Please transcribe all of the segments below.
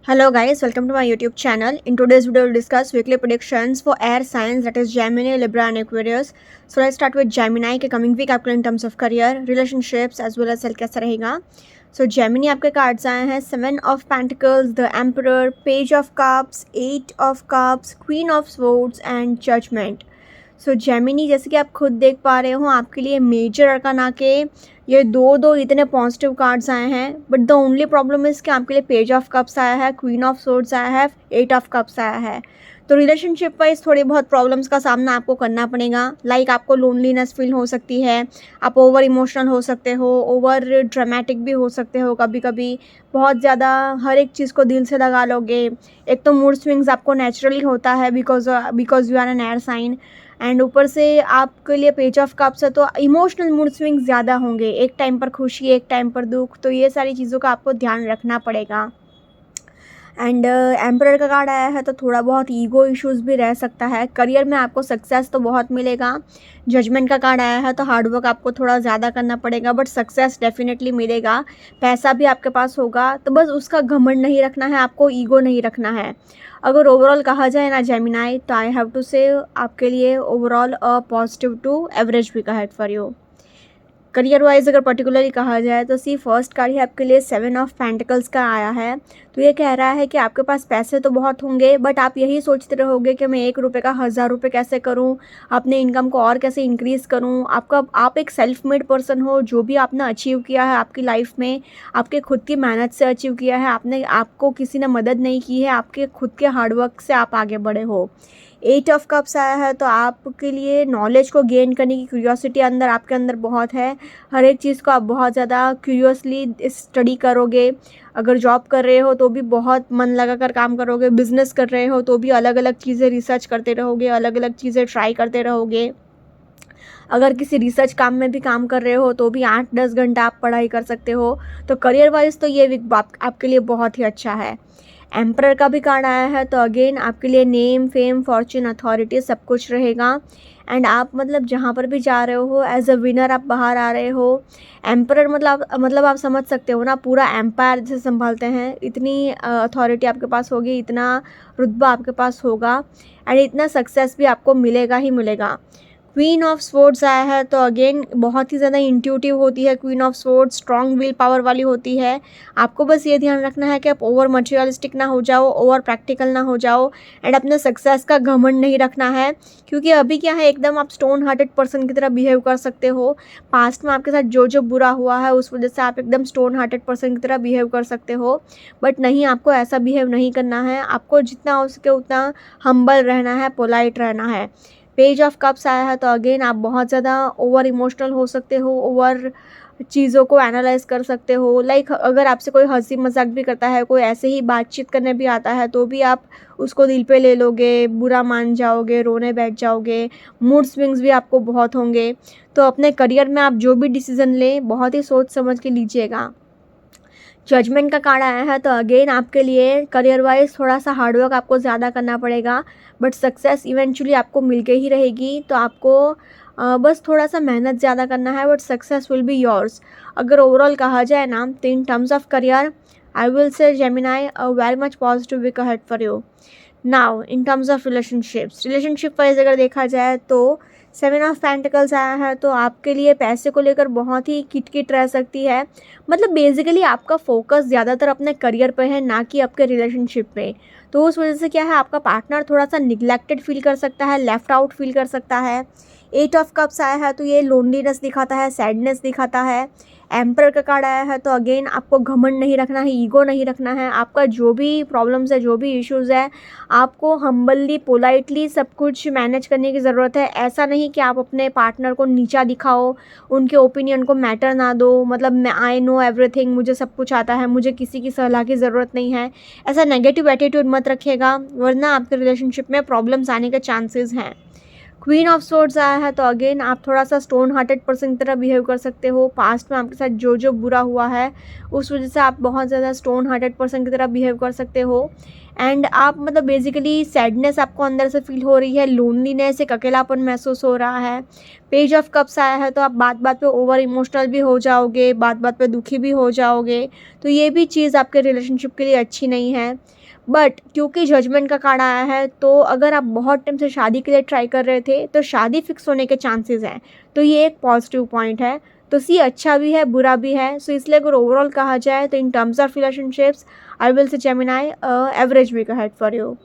Hello guys, welcome to my YouTube channel. In today's video, we'll discuss weekly predictions for air signs, that is Gemini, Libra and Aquarius. So let's start with Gemini के coming week आपके in terms of career, relationships as well as health कैसा रहेगा. So Gemini आपके cards आए हैं 7 of Pentacles, the Emperor, Page of Cups, 8 of Cups, Queen of Swords and Judgment. So Gemini जैसे कि आप खुद देख पा रहे हो आपके लिए मेजर अरकाना के ये दो इतने पॉजिटिव कार्ड्स आए हैं, but the only problem is कि आपके लिए पेज ऑफ कप्स आया है, क्वीन ऑफ सोर्ड्स आया है, 8 ऑफ कप्स आया है. तो रिलेशनशिप वाइज थोड़ी बहुत प्रॉब्लम्स का सामना आपको करना पड़ेगा. लाइक आपको लोनलीनेस फील हो सकती है, आप ओवर इमोशनल हो सकते हो, ओवर ड्रामेटिक भी हो सकते हो, कभी कभी बहुत ज़्यादा हर एक चीज़ को दिल से लगा लोगे. एक तो मूड स्विंग्स आपको नेचुरली होता है because you are an air sign, and ऊपर से आपके लिए पेज ऑफ कप्स है तो इमोशनल मूड स्विंग्स ज़्यादा होंगे. एक टाइम पर खुशी, एक टाइम पर दुख, तो ये सारी चीज़ों का आपको ध्यान रखना पड़ेगा. एंड एम्परर का कार्ड आया है तो थोड़ा बहुत ईगो इश्यूज़ भी रह सकता है. करियर में आपको सक्सेस तो बहुत मिलेगा. जजमेंट का कार्ड आया है तो हार्डवर्क आपको थोड़ा ज़्यादा करना पड़ेगा, बट सक्सेस डेफिनेटली मिलेगा. पैसा भी आपके पास होगा, तो बस उसका घमंड नहीं रखना है, आपको ईगो नहीं रखना है. अगर ओवरऑल कहा जाए ना जेमिनाई, तो आई हैव टू से आपके लिए overall a positive to average week ahead for you. Career wise अगर पर्टिकुलरली कहा जाए तो सी फर्स्ट कार्ड ही आपके लिए 7 ऑफ पेंटिकल्स का आया है. तो ये कह रहा है कि आपके पास पैसे तो बहुत होंगे, बट आप यही सोचते रहोगे कि मैं 1 रुपये का 1000 रुपये कैसे करूं, अपने इनकम को और कैसे इंक्रीज़ करूं. आप एक सेल्फ मेड पर्सन हो. जो भी आपने अचीव किया है आपकी लाइफ में, आपके खुद की मेहनत से अचीव किया है. आपको किसी ने मदद नहीं की है, आपके खुद के हार्डवर्क से आप आगे बढ़े हो. 8 ऑफ कप्स आया है तो आपके लिए नॉलेज को गेन करने की क्यूरियोसिटी आपके अंदर बहुत है. हर एक चीज़ को आप बहुत ज़्यादा क्यूरियसली स्टडी करोगे. अगर जॉब कर रहे हो तो भी बहुत मन लगा कर काम करोगे. बिजनेस कर रहे हो तो भी अलग अलग चीज़ें रिसर्च करते रहोगे, अलग अलग चीज़ें ट्राई करते रहोगे. अगर किसी रिसर्च काम में भी काम कर रहे हो तो भी 8-10 घंटा आप पढ़ाई कर सकते हो. तो करियर वाइज तो ये वीक आपके लिए बहुत ही अच्छा है. एम्परर का भी कार्ड आया है तो अगेन आपके लिए नेम, फेम, फॉर्चून, अथॉरिटी सब कुछ रहेगा. एंड आप जहाँ पर भी जा रहे हो एज अ विनर आप बाहर आ रहे हो. एम्परर मतलब आप समझ सकते हो ना, पूरा एम्पायर जैसे संभालते हैं. इतनी अथॉरिटी आपके पास होगी, इतना रुतबा आपके पास होगा, एंड इतना सक्सेस भी आपको मिलेगा ही मिलेगा. क्वीन ऑफ स्वॉर्ड्स आया है तो अगेन बहुत ही ज़्यादा इंट्यूटिव होती है. Queen of swords strong will power वाली होती है. आपको बस ये ध्यान रखना है कि आप ओवर मटेरियलिस्टिक ना हो जाओ, ओवर प्रैक्टिकल ना हो जाओ, एंड अपने सक्सेस का घमंड नहीं रखना है. क्योंकि अभी क्या है, एकदम आप स्टोन हार्टेड पर्सन की तरह बिहेव कर सकते हो. पास्ट में आपके साथ जो जो बुरा हुआ है उस वजह से आप एकदम स्टोन हार्टेड पर्सन की तरह बिहेव कर सकते हो, बट नहीं, आपको ऐसा बिहेव नहीं करना है. आपको जितना हो सके उतना हम्बल रहना है, पोलाइट रहना है. पेज ऑफ कप्स आया है तो अगेन आप बहुत ज़्यादा ओवर इमोशनल हो सकते हो, ओवर चीज़ों को एनालाइज कर सकते हो. लाइक अगर आपसे कोई हंसी मजाक भी करता है, कोई ऐसे ही बातचीत करने भी आता है, तो भी आप उसको दिल पे ले लोगे, बुरा मान जाओगे, रोने बैठ जाओगे. मूड स्विंग्स भी आपको बहुत होंगे. तो अपने करियर में आप जो भी डिसीज़न लें बहुत ही सोच समझ के लीजिएगा. जजमेंट का कार्ड आया है तो अगेन आपके लिए करियर वाइज थोड़ा सा हार्डवर्क आपको ज़्यादा करना पड़ेगा, बट सक्सेस इवेंचुअली आपको मिल के ही रहेगी. तो आपको बस थोड़ा सा मेहनत ज़्यादा करना है, but success will be yours. अगर ओवरऑल कहा जाए ना, तो in terms of career I will say Gemini a very much positive week ahead for you. Now in terms of relationship wise अगर देखा जाए तो 7 ऑफ पेंटिकल्स आया है तो आपके लिए पैसे को लेकर बहुत ही किटकिट रह सकती है. बेसिकली आपका फोकस ज़्यादातर अपने करियर पे है, ना कि आपके रिलेशनशिप पे. तो उस वजह से क्या है, आपका पार्टनर थोड़ा सा निगलेक्टेड फील कर सकता है, लेफ्ट आउट फील कर सकता है. 8 ऑफ कप्स आया है तो ये लोनलीनेस दिखाता है, सैडनेस दिखाता है. एम्पर का कार्ड आया है तो अगेन आपको घमंड नहीं रखना है, ईगो नहीं रखना है. आपका जो भी प्रॉब्लम्स है, जो भी इश्यूज़ है, आपको हम्बली पोलाइटली सब कुछ मैनेज करने की ज़रूरत है. ऐसा नहीं कि आप अपने पार्टनर को नीचा दिखाओ, उनके ओपिनियन को मैटर ना दो. मैं आई नो एवरीथिंग, मुझे सब कुछ आता है, मुझे किसी की सलाह की ज़रूरत नहीं है. ऐसा नेगेटिव एटीट्यूड मत रखिएगा, वरना आपके रिलेशनशिप में प्रॉब्लम्स आने के चांसेस हैं. क्वीन ऑफ सोर्ड्स आया है तो अगेन आप थोड़ा सा स्टोन हार्टेड पर्सन की तरह बिहेव कर सकते हो। पास्ट में आपके साथ जो जो बुरा हुआ है उस वजह से आप बहुत ज़्यादा स्टोन हार्टेड पर्सन की तरह बिहेव कर सकते हो। एंड आप मतलब बेसिकली सैडनेस आपको अंदर से फील हो रही है, लोनलीनेस, एक अकेलापन महसूस हो रहा है। पेज ऑफ कप्स आया है तो आप बात बात पे ओवर इमोशनल भी हो जाओगे, बात बात पे दुखी भी हो जाओगे, तो ये भी चीज़ आपके रिलेशनशिप के लिए अच्छी नहीं है। बट क्योंकि जजमेंट का कार्ड आया है तो अगर आप बहुत टाइम से शादी के लिए ट्राई कर रहे थे तो शादी फिक्स होने के चांसेस हैं, तो ये एक पॉजिटिव पॉइंट है। तो सी अच्छा भी है बुरा भी है। सो इसलिए अगर ओवरऑल कहा जाए तो in terms of relationships I will say Gemini average week ahead for you.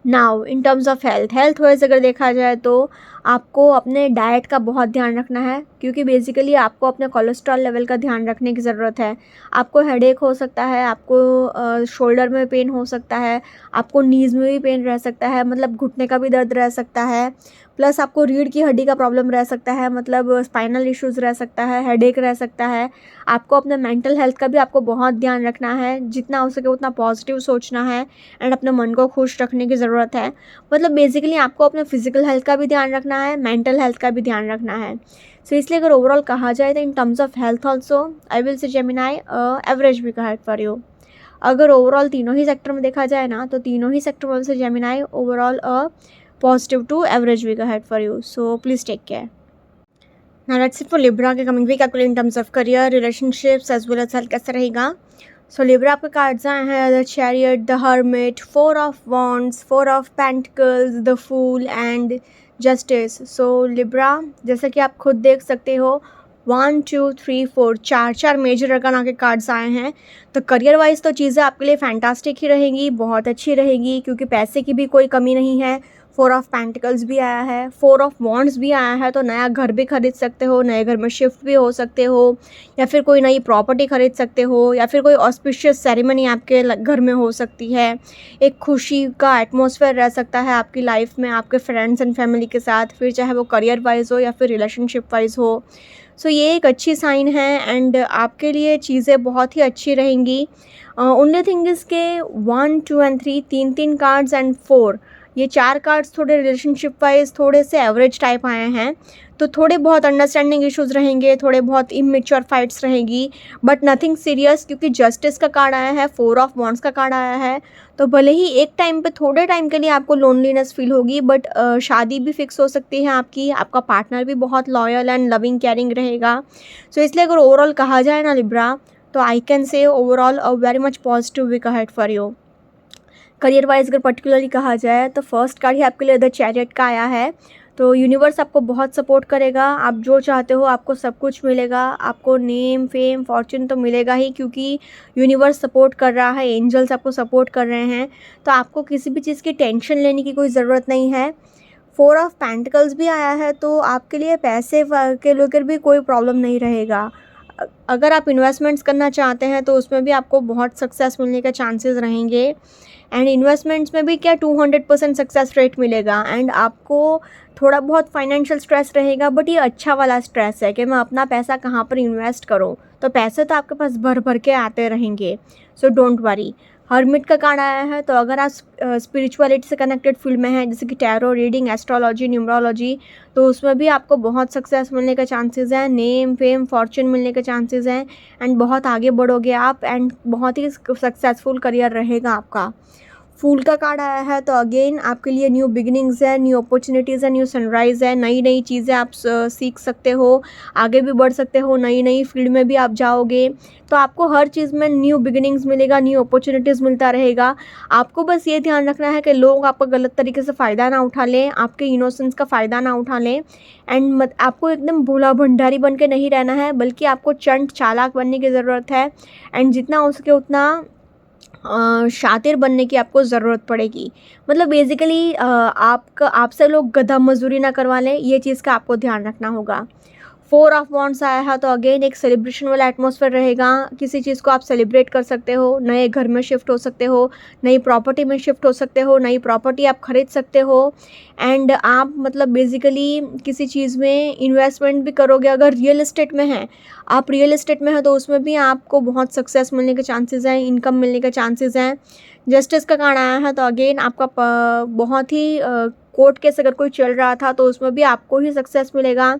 Now in terms of health wise अगर देखा जाए तो आपको अपने डाइट का बहुत ध्यान रखना है, क्योंकि बेसिकली आपको अपने कोलेस्ट्रॉल लेवल का ध्यान रखने की ज़रूरत है। आपको हेडेक हो सकता है, आपको शोल्डर में पेन हो सकता है, आपको नीज़ में भी पेन रह सकता है, मतलब घुटने का भी दर्द रह सकता है, प्लस आपको रीढ़ की हड्डी का प्रॉब्लम रह सकता है, मतलब स्पाइनल इश्यूज़ रह सकता है, हेडेक रह सकता है। आपको अपने मेंटल हेल्थ का भी आपको बहुत ध्यान रखना है, जितना हो सके उतना पॉजिटिव सोचना है एंड अपने मन को खुश रखने की ज़रूरत है। मतलब बेसिकली आपको अपने फिजिकल हेल्थ का भी ध्यान रखना है, मेंटल हेल्थ का भी ध्यान रखना है। सो इसलिए अगर ओवरऑल कहा जाए तो in terms of health also I will say Gemini average week ahead for you. अगर ओवरऑल तीनों ही सेक्टर में देखा जाए ना तो तीनों ही सेक्टर में से Gemini overall positive to average week ahead for you. So please take care. Now that's it for Libra के कमिंग वीक आपके लिए in terms of career, relationships as well as health कैसा रहेगा। सो लिब्रा आपके cards आए हैं the chariot, the hermit, 4 of wands, 4 of pentacles, the fool and justice. So Libra जैसा कि आप खुद देख सकते हो 1 2 3 4 चार मेजर अरकाना के कार्ड्स आए हैं। तो करियर वाइज तो चीज़ें आपके लिए फैंटास्टिक ही रहेंगी, बहुत अच्छी रहेगी, क्योंकि पैसे की भी कोई कमी नहीं है। 4 ऑफ पेंटिकल्स भी आया है, 4 ऑफ वॉन्ड्स भी आया है, तो नया घर भी खरीद सकते हो, नए घर में शिफ्ट भी हो सकते हो, या फिर कोई नई प्रॉपर्टी खरीद सकते हो, या फिर कोई ऑस्पिशियस सेरेमनी आपके घर में हो सकती है। एक खुशी का एटमॉस्फेयर रह सकता है आपकी लाइफ में आपके फ्रेंड्स एंड फैमिली के साथ, फिर चाहे वो करियर वाइज हो या फिर रिलेशनशिप वाइज हो। सो ये एक अच्छी साइन है एंड आपके लिए चीज़ें बहुत ही अच्छी रहेंगी। ओनली थिंग इज़ के 1 2 एंड 3 तीन कार्ड्स एंड 4 ये 4 कार्ड्स थोड़े रिलेशनशिप वाइज थोड़े से एवरेज टाइप आए हैं, तो थोड़े बहुत अंडरस्टैंडिंग इश्यूज़ रहेंगे, थोड़े बहुत इमेच्योर फाइट्स रहेंगी, बट नथिंग सीरियस, क्योंकि जस्टिस का कार्ड आया है, 4 ऑफ वॉन्ड्स का कार्ड आया है। तो भले ही एक टाइम पे थोड़े टाइम के लिए आपको लोनलीनेस फील होगी, बट शादी भी फिक्स हो सकती है आपकी, आपका पार्टनर भी बहुत लॉयल एंड लविंग केयरिंग रहेगा। सो इसलिए अगर ओवरऑल कहा जाए ना लिब्रा, तो I can say overall a very much positive week ahead for you. Career wise अगर पर्टिकुलरली कहा जाए तो फर्स्ट कार्ड ही आपके लिए द चैरियट का आया है। तो यूनिवर्स आपको बहुत सपोर्ट करेगा, आप जो चाहते हो आपको सब कुछ मिलेगा, आपको नेम फेम फॉर्च्यून तो मिलेगा ही, क्योंकि यूनिवर्स सपोर्ट कर रहा है, एंजल्स आपको सपोर्ट कर रहे हैं, तो आपको किसी भी चीज़ की टेंशन लेने की कोई ज़रूरत नहीं है। 4 ऑफ पेंटिकल्स भी आया है, तो आपके लिए पैसे के लेकर भी कोई प्रॉब्लम नहीं रहेगा। अगर आप इन्वेस्टमेंट्स करना चाहते हैं तो उसमें भी आपको बहुत सक्सेस मिलने के चांसेस रहेंगे, एंड इन्वेस्टमेंट्स में भी क्या 200% सक्सेस रेट मिलेगा, एंड आपको थोड़ा बहुत फाइनेंशियल स्ट्रेस रहेगा, बट ये अच्छा वाला स्ट्रेस है कि मैं अपना पैसा कहाँ पर इन्वेस्ट करूँ, तो पैसे तो आपके पास भर भर के आते रहेंगे। So don't worry. हर्मिट का कार्ड आया है, तो अगर आप स्पिरिचुअलिटी से कनेक्टेड फील्ड में हैं, जैसे कि टैरो रीडिंग, एस्ट्रोलॉजी, न्यूमरोलॉजी, तो उसमें भी आपको बहुत सक्सेस मिलने के चांसेस हैं, नेम फेम फॉर्च्यून मिलने के चांसेस हैं, एंड बहुत आगे बढ़ोगे आप, एंड बहुत ही सक्सेसफुल करियर रहेगा आपका। फूल का कार्ड आया है, तो अगेन आपके लिए न्यू बिगिनिंग्स है, न्यू अपॉर्चुनिटीज़ है, न्यू सनराइज़ है, नई नई चीज़ें आप सीख सकते हो, आगे भी बढ़ सकते हो, नई नई फील्ड में भी आप जाओगे, तो आपको हर चीज़ में न्यू बिगिनिंग्स मिलेगा, न्यू अपॉर्चुनिटीज़ मिलता रहेगा। आपको बस ये ध्यान रखना है कि लोग आपका गलत तरीके से फ़ायदा ना उठा लें, आपके इनोसेंस का फ़ायदा ना उठा लें, एंड आपको एकदम भोला भंडारी बन के नहीं रहना है, बल्कि आपको चंट चालाक बनने की ज़रूरत है, एंड जितना हो सके उतना शातिर बनने की आपको ज़रूरत पड़ेगी। मतलब बेसिकली आपसे लोग गधा मजदूरी ना करवा लें, ये चीज़ का आपको ध्यान रखना होगा। 4 ऑफ वॉन्ड्स आया है, तो अगेन एक सेलिब्रेशन वाला एटमॉस्फेयर रहेगा, किसी चीज़ को आप सेलिब्रेट कर सकते हो, नए घर में शिफ्ट हो सकते हो, नई प्रॉपर्टी में शिफ्ट हो सकते हो, नई प्रॉपर्टी आप खरीद सकते हो, एंड आप मतलब बेसिकली किसी चीज़ में इन्वेस्टमेंट भी करोगे। अगर रियल इस्टेट में है, आप रियल इस्टेट में हैं, तो उसमें भी आपको बहुत सक्सेस मिलने के चांसेस हैं, इनकम मिलने के चांसेस हैं। जस्टिस का कार्ड आया है, तो अगेन आपका बहुत ही कोर्ट केस अगर कोई चल रहा था तो उसमें भी आपको ही सक्सेस मिलेगा।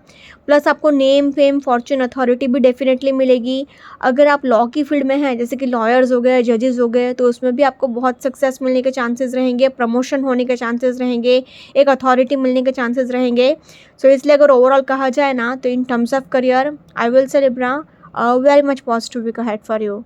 प्लस आपको नेम फेम फॉर्च्यून अथॉरिटी भी डेफिनेटली मिलेगी। अगर आप लॉ की फील्ड में हैं, जैसे कि लॉयर्स हो गए, जजेस हो गए, तो उसमें भी आपको बहुत सक्सेस मिलने के चांसेस रहेंगे, प्रमोशन होने के चांसेस रहेंगे, एक अथॉरिटी मिलने के चांसेस रहेंगे। सो इसलिए अगर ओवरऑल कहा जाए ना, तो in terms of career I will say Libra very much positive week ahead for you.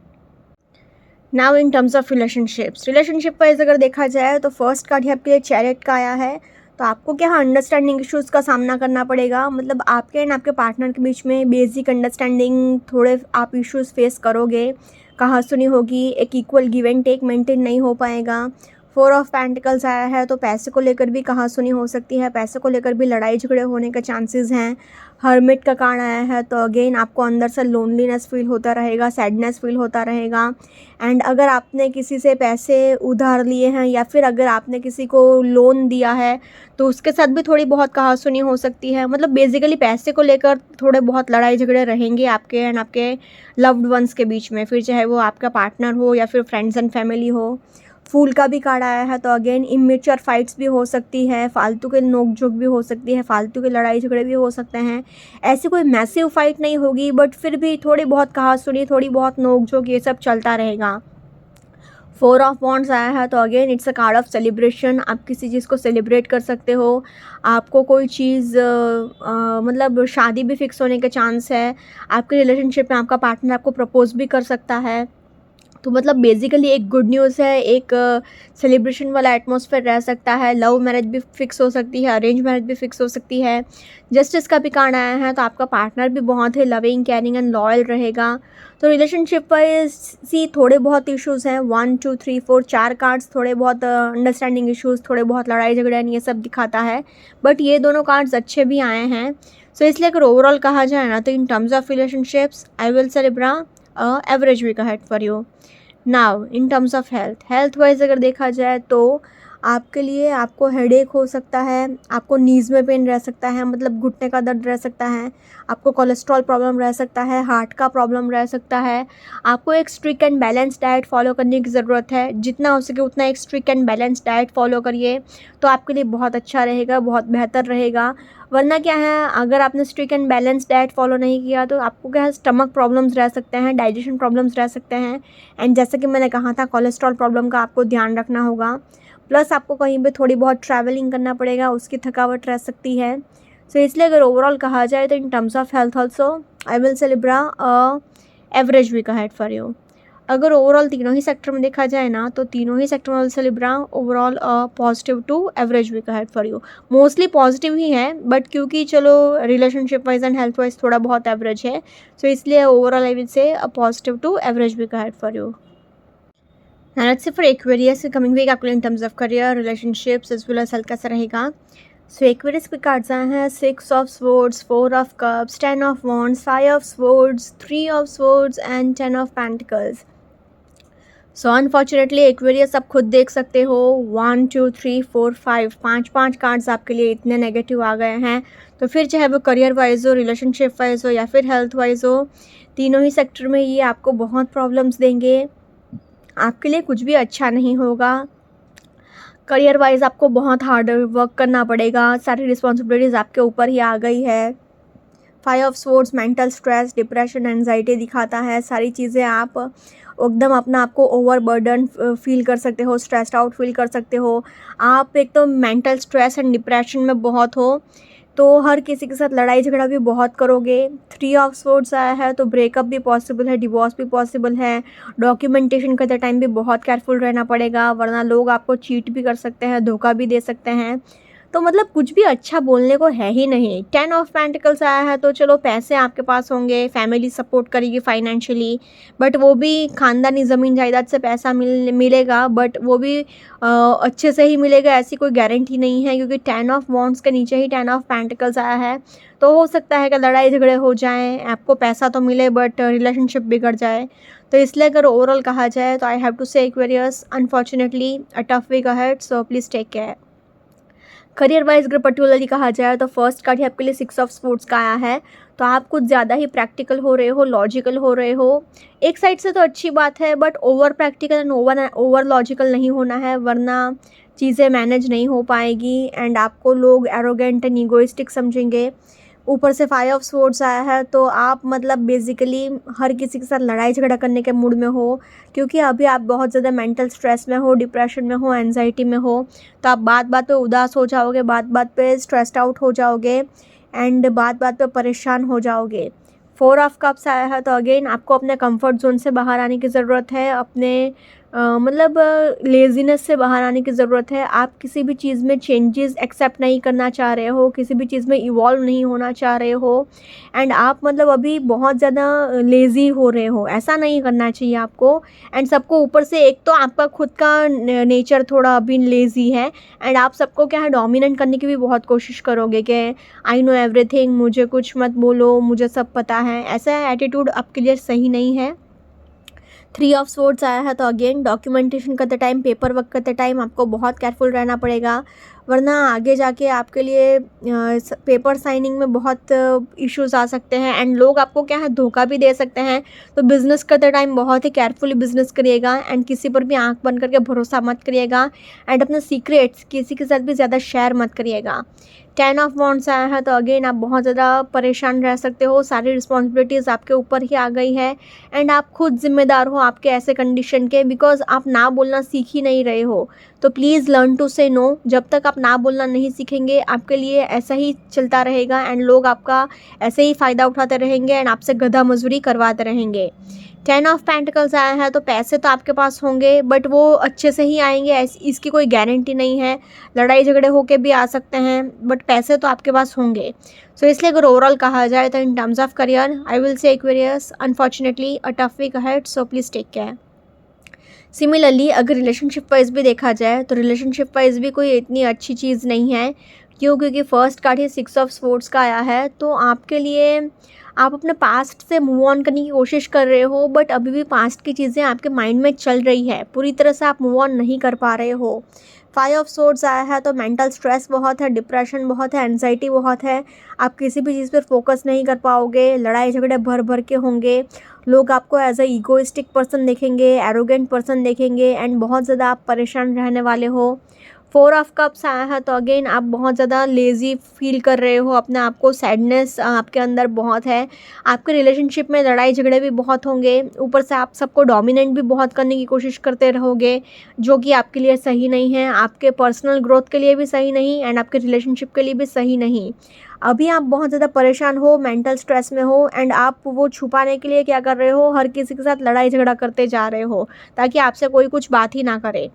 Now in terms of relationship wise अगर देखा जाए तो फर्स्ट कार्ड ही आपके लिए चैरियट का आया है। तो आपको क्या अंडरस्टैंडिंग इश्यूज़ का सामना करना पड़ेगा, मतलब आपके एंड आपके पार्टनर के बीच में बेसिक अंडरस्टैंडिंग थोड़े आप इश्यूज़ फेस करोगे, कहाँ सुनी होगी, एक equal give and take maintain नहीं हो पाएगा। 4 ऑफ पेंटिकल्स आया है तो पैसे को लेकर भी कहाँ सुनी हो सकती है, पैसे को लेकर भी लड़ाई झगड़े होने के चांसेस हैं। हर्मिट का कार्ड आया है तो अगेन आपको अंदर से लोनलीनेस फील होता रहेगा, सैडनेस फील होता रहेगा। एंड अगर आपने किसी से पैसे उधार लिए हैं या फिर अगर आपने किसी को लोन दिया है तो उसके साथ भी थोड़ी बहुत कहासुनी हो सकती है। मतलब बेसिकली पैसे को लेकर थोड़े बहुत लड़ाई झगड़े रहेंगे आपके एंड आपके लव्ड वंस के बीच में, फिर चाहे वो आपका पार्टनर हो या फिर फ्रेंड्स एंड फैमिली हो। फूल का भी कार्ड आया है तो अगेन इमेच्योर फाइट्स भी हो सकती है, फालतू के नोक झोंक भी हो सकती है, फालतू के लड़ाई झगड़े भी हो सकते हैं। ऐसी कोई मैसिव फाइट नहीं होगी बट फिर भी थोड़ी बहुत कहासुनी, थोड़ी बहुत नोक झोंक ये सब चलता रहेगा। 4 ऑफ वॉन्ड्स आया है तो again it's a card of celebration. आप किसी चीज़ को सेलिब्रेट कर सकते हो, आपको कोई चीज़ मतलब शादी भी फिक्स होने के चांस है, आपके रिलेशनशिप में आपका पार्टनर आपको प्रपोज भी कर सकता है। तो मतलब बेसिकली एक गुड न्यूज़ है, एक सेलिब्रेशन वाला एटमॉस्फेयर रह सकता है। लव मैरिज भी फिक्स हो सकती है, अरेंज मैरिज भी फिक्स हो सकती है। जस्टिस का भी कार्ड आया है तो आपका पार्टनर भी बहुत ही लविंग, केयरिंग एंड लॉयल रहेगा। तो रिलेशनशिप वाइज सी थोड़े बहुत इश्यूज़ हैं, 1 2 3 4 4 कार्ड्स थोड़े बहुत अंडरस्टैंडिंग इश्यूज़, थोड़े बहुत लड़ाई झगड़े ये सब दिखाता है, बट ये दोनों कार्ड्स अच्छे भी आए हैं। सो इसलिए अगर ओवरऑल कहा जाए ना तो in terms of relationships I will say Libra average week ahead for you. Now in terms of health wise अगर देखा जाए तो आपके लिए आपको हेडेक हो सकता है, आपको नीज़ में पेन रह सकता है, मतलब घुटने का दर्द रह सकता है, आपको कोलेस्ट्रॉल प्रॉब्लम रह सकता है, हार्ट का प्रॉब्लम रह सकता है। आपको एक strict and balance diet follow करने की ज़रूरत है, जितना हो सके उतना एक strict and balance diet follow करिए तो आपके लिए बहुत अच्छा रहेगा, बहुत बेहतर रहेगा। वरना क्या है, अगर आपने strict and balance diet follow नहीं किया तो आपको क्या है, स्टमक प्रॉब्लम्स रह सकते हैं, डाइजेशन प्रॉब्लम्स रह सकते हैं। एंड जैसे कि मैंने कहा था, कोलेस्ट्रॉल प्रॉब्लम का आपको ध्यान रखना होगा। प्लस आपको कहीं पे थोड़ी बहुत ट्रैवलिंग करना पड़ेगा, उसकी थकावट रह सकती है। सो इसलिए अगर ओवरऑल कहा जाए तो in terms of health also I will say Libra average week ahead for you. अगर ओवरऑल तीनों ही सेक्टर में देखा जाए ना तो तीनों ही सेक्टर में से Libra overall positive to average week ahead for you. Mostly positive ही है बट क्योंकि चलो relationship wise and health wise थोड़ा बहुत एवरेज है, सो इसलिए overall I will say positive to average week ahead for you. Now let's say for Aquarius coming week आपके लिए in terms of career, relationships as well as health कैसा रहेगा। So Aquarius के cards आए हैं 6 of swords, 4 of cups, 10 of wands, 5 of swords, 3 of swords and 10 of pentacles. So unfortunately Aquarius आप खुद देख सकते हो 1 2 3 4 5 पाँच कार्ड्स आपके लिए इतने नेगेटिव आ गए हैं। तो फिर चाहे वो करियर वाइज हो, रिलेशनशिप वाइज हो या फिर हेल्थ वाइज हो, तीनों ही सेक्टर में ये आपको बहुत प्रॉब्लम्स देंगे, आपके लिए कुछ भी अच्छा नहीं होगा। करियर वाइज आपको बहुत हार्ड वर्क करना पड़ेगा, सारी रिस्पॉन्सिबिलिटीज़ आपके ऊपर ही आ गई है। 5 of swords mental stress, depression, anxiety दिखाता है। सारी चीज़ें आप एकदम अपना आपको ओवरबर्डन फील कर सकते हो, स्ट्रेस्ड आउट फील कर सकते हो। आप एक तो मेंटल स्ट्रेस एंड डिप्रेशन में बहुत हो, तो हर किसी के साथ लड़ाई झगड़ा भी बहुत करोगे। 3 ऑफ स्वॉर्ड्स आया है तो ब्रेकअप भी पॉसिबल है, डिवोर्स भी पॉसिबल है। डॉक्यूमेंटेशन करते टाइम भी बहुत केयरफुल रहना पड़ेगा, वरना लोग आपको चीट भी कर सकते हैं, धोखा भी दे सकते हैं। तो मतलब कुछ भी अच्छा बोलने को है ही नहीं। 10 ऑफ पेंटिकल्स आया है तो चलो पैसे आपके पास होंगे, फैमिली सपोर्ट करेगी फाइनेंशियली, बट वो भी ख़ानदानी ज़मीन जायदाद से पैसा मिलेगा, बट वो भी अच्छे से ही मिलेगा, ऐसी कोई गारंटी नहीं है, क्योंकि 10 ऑफ वॉन्ड्स के नीचे ही 10 ऑफ पेंटिकल्स आया है। तो हो सकता है कि लड़ाई झगड़े हो जाएं, आपको पैसा तो मिले बट रिलेशनशिप बिगड़ जाए। तो इसलिए अगर ओवरऑल कहा जाए तो I have to say Aquarius unfortunately a tough week ahead, so please take care. Career wise अगर पर्टिकुलरली कहा जाए तो फर्स्ट कार्ड ही आपके लिए 6 ऑफ स्पोर्ट्स का आया है। तो आप कुछ ज़्यादा ही प्रैक्टिकल हो रहे हो, लॉजिकल हो रहे हो। एक साइड से तो अच्छी बात है but over practical and over logical नहीं होना है, वरना चीज़ें मैनेज नहीं हो पाएगी एंड आपको लोग एरोगेंट एंड ईगोइस्टिक समझेंगे। ऊपर से 5 ऑफ स्वॉर्ड्स आया है तो आप मतलब बेसिकली हर किसी के साथ लड़ाई झगड़ा करने के मूड में हो, क्योंकि अभी आप बहुत ज़्यादा मेंटल स्ट्रेस में हो, डिप्रेशन में हो, एंजाइटी में हो। तो आप बात बात पे उदास हो जाओगे, बात बात पे स्ट्रेस्ड आउट हो जाओगे एंड बात बात पे परेशान हो जाओगे। 4 ऑफ कप्स आया है तो अगेन आपको अपने कंफर्ट जोन से बाहर आने की ज़रूरत है, अपने मतलब लेज़ीनेस से बाहर आने की ज़रूरत है। आप किसी भी चीज़ में चेंजेस एक्सेप्ट नहीं करना चाह रहे हो, किसी भी चीज़ में इवॉल्व नहीं होना चाह रहे हो एंड आप मतलब अभी बहुत ज़्यादा लेज़ी हो रहे हो। ऐसा नहीं करना चाहिए आपको। एंड सबको ऊपर से एक तो आपका खुद का नेचर थोड़ा अभी लेज़ी है एंड आप सबको क्या है डोमिनेट करने की भी बहुत कोशिश करोगे कि आई नो एवरीथिंग, मुझे कुछ मत बोलो, मुझे सब पता है। ऐसा एटीट्यूड आपके लिए सही नहीं है। 3 ऑफ स्वॉर्ड्स आया है तो अगेन डॉक्यूमेंटेशन करते टाइम, पेपर वर्क करते टाइम आपको बहुत केयरफुल रहना पड़ेगा, वरना आगे जाके आपके लिए पेपर साइनिंग में बहुत इश्यूज आ सकते हैं एंड लोग आपको क्या है धोखा भी दे सकते हैं। तो बिज़नेस करते टाइम बहुत ही केयरफुली बिज़नेस करिएगा एंड किसी पर भी आंख बंद करके भरोसा मत करिएगा एंड अपने सीक्रेट्स किसी के साथ भी ज़्यादा शेयर मत करिएगा। 10 ऑफ वॉन्ड्स आया है तो अगेन आप बहुत ज़्यादा परेशान रह सकते हो, सारी रिस्पॉन्सिबिलिटीज़ आपके ऊपर ही आ गई है एंड आप खुद जिम्मेदार हो आपके ऐसे कंडीशन के, बिकॉज आप ना बोलना सीख ही नहीं रहे हो। तो प्लीज़ लर्न टू से नो। जब तक आप ना बोलना नहीं सीखेंगे आपके लिए ऐसा ही चलता रहेगा एंड लोग आपका ऐसे ही फ़ायदा उठाते रहेंगे एंड आपसे गधा मजदूरी करवाते रहेंगे। 10 ऑफ पेंटिकल्स आया है तो पैसे तो आपके पास होंगे बट वो अच्छे से ही आएंगे, इसकी कोई गारंटी नहीं है। लड़ाई झगड़े होके भी आ सकते हैं बट पैसे तो आपके पास होंगे। सो इसलिए अगर ओवरऑल कहा जाए तो in terms of career I will say Aquarius unfortunately a tough week ahead, so please take care. Similarly अगर रिलेशनशिप वाइज भी देखा जाए तो रिलेशनशिप वाइज भी कोई इतनी अच्छी चीज़ नहीं है। क्यों? क्योंकि first card he 6 of swords का आया है तो आपके लिए आप अपने पास्ट से मूव ऑन करने की कोशिश कर रहे हो बट अभी भी पास्ट की चीज़ें आपके माइंड में चल रही है, पूरी तरह से आप मूव ऑन नहीं कर पा रहे हो। 5 ऑफ स्वॉर्ड्स आया है तो मेंटल स्ट्रेस बहुत है, डिप्रेशन बहुत है, एंजाइटी बहुत है। आप किसी भी चीज़ पर फोकस नहीं कर पाओगे, लड़ाई झगड़े भर भर के होंगे, लोग आपको एज अ ईगोइस्टिक पर्सन देखेंगे, एरोगेंट पर्सन देखेंगे एंड बहुत ज़्यादा आप परेशान रहने वाले हो। 4 ऑफ कप्स आया है तो अगेन आप बहुत ज़्यादा लेज़ी फील कर रहे हो अपने आप को, सैडनेस आपके अंदर बहुत है। आपके रिलेशनशिप में लड़ाई झगड़े भी बहुत होंगे, ऊपर से आप सबको डोमिनेट भी बहुत करने की कोशिश करते रहोगे जो कि आपके लिए सही नहीं है, आपके पर्सनल ग्रोथ के लिए भी सही नहीं एंड आपके रिलेशनशिप के लिए भी सही नहीं। अभी आप बहुत ज़्यादा परेशान हो, मेंटल स्ट्रेस में हो एंड आप वो छुपाने के लिए क्या कर रहे हो, हर किसी के साथ लड़ाई झगड़ा करते जा रहे हो ताकि आपसे कोई कुछ बात ही ना करे।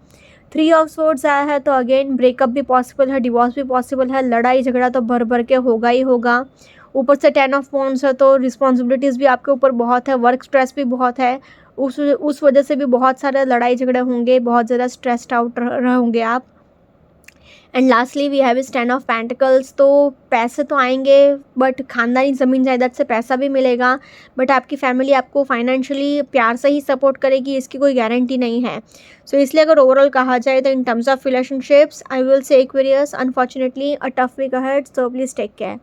3 ऑफ स्वॉर्ड्स आया है तो अगेन ब्रेकअप भी पॉसिबल है, डिवोर्स भी पॉसिबल है, लड़ाई झगड़ा तो भर भर के होगा ही होगा। ऊपर से 10 ऑफ वॉन्ड्स है तो रिस्पॉन्सिबिलिटीज़ भी आपके ऊपर बहुत है, वर्क स्ट्रेस भी बहुत है, उस वजह से भी बहुत सारे लड़ाई झगड़े होंगे, बहुत ज़्यादा स्ट्रेस्ड आउट रहोगे आप। And lastly we have is 10 of pentacles, तो पैसे तो आएंगे बट खानदानी ज़मीन जायदाद से पैसा भी मिलेगा बट आपकी फैमिली आपको फाइनेंशियली प्यार से ही सपोर्ट करेगी, इसकी कोई गारंटी नहीं है। सो इसलिए अगर ओवरऑल कहा जाए तो in terms of relationships I will say Aquarius unfortunately a tough week ahead, so please take care.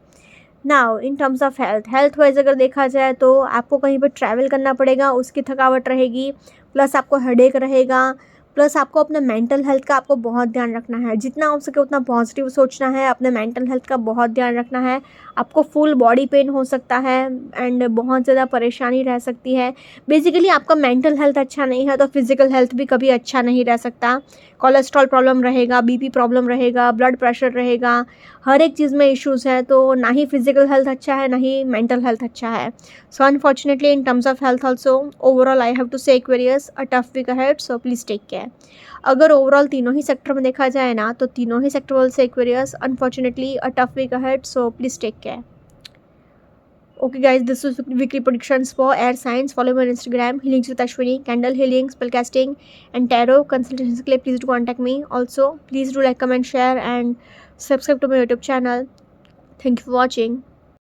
Now in terms of health wise अगर देखा जाए तो आपको कहीं पर ट्रैवल करना पड़ेगा, उसकी थकावट रहेगी, प्लस आपको हेडेक रहेगा, प्लस आपको अपने मेंटल हेल्थ का आपको बहुत ध्यान रखना है, जितना हो सके उतना पॉजिटिव सोचना है, अपने मेंटल हेल्थ का बहुत ध्यान रखना है। आपको फुल बॉडी पेन हो सकता है एंड बहुत ज़्यादा परेशानी रह सकती है। बेसिकली आपका मेंटल हेल्थ अच्छा नहीं है तो फिजिकल हेल्थ भी कभी अच्छा नहीं रह सकता। कोलेस्ट्रॉल प्रॉब्लम रहेगा, बीपी प्रॉब्लम रहेगा, ब्लड प्रेशर रहेगा, हर एक चीज़ में इश्यूज़ हैं, तो ना ही फिजिकल हेल्थ अच्छा है ना ही मेंटल हेल्थ अच्छा है। So unfortunately in terms of health also overall I have to say Aquarius a tough week ahead, so please take care. अगर ओवरऑल तीनों ही सेक्टर में देखा जाए ना तो तीनों ही सेक्टर वाल से Aquarius unfortunately a tough week ahead, so please take care. Okay guys, this is weekly predictions for air signs. Follow me on Instagram, healings with Ashwini, candle healing, spellcasting and tarot consultations के लिए please do contact me. Also please do like, comment, share and subscribe to my YouTube channel. Thank you for watching.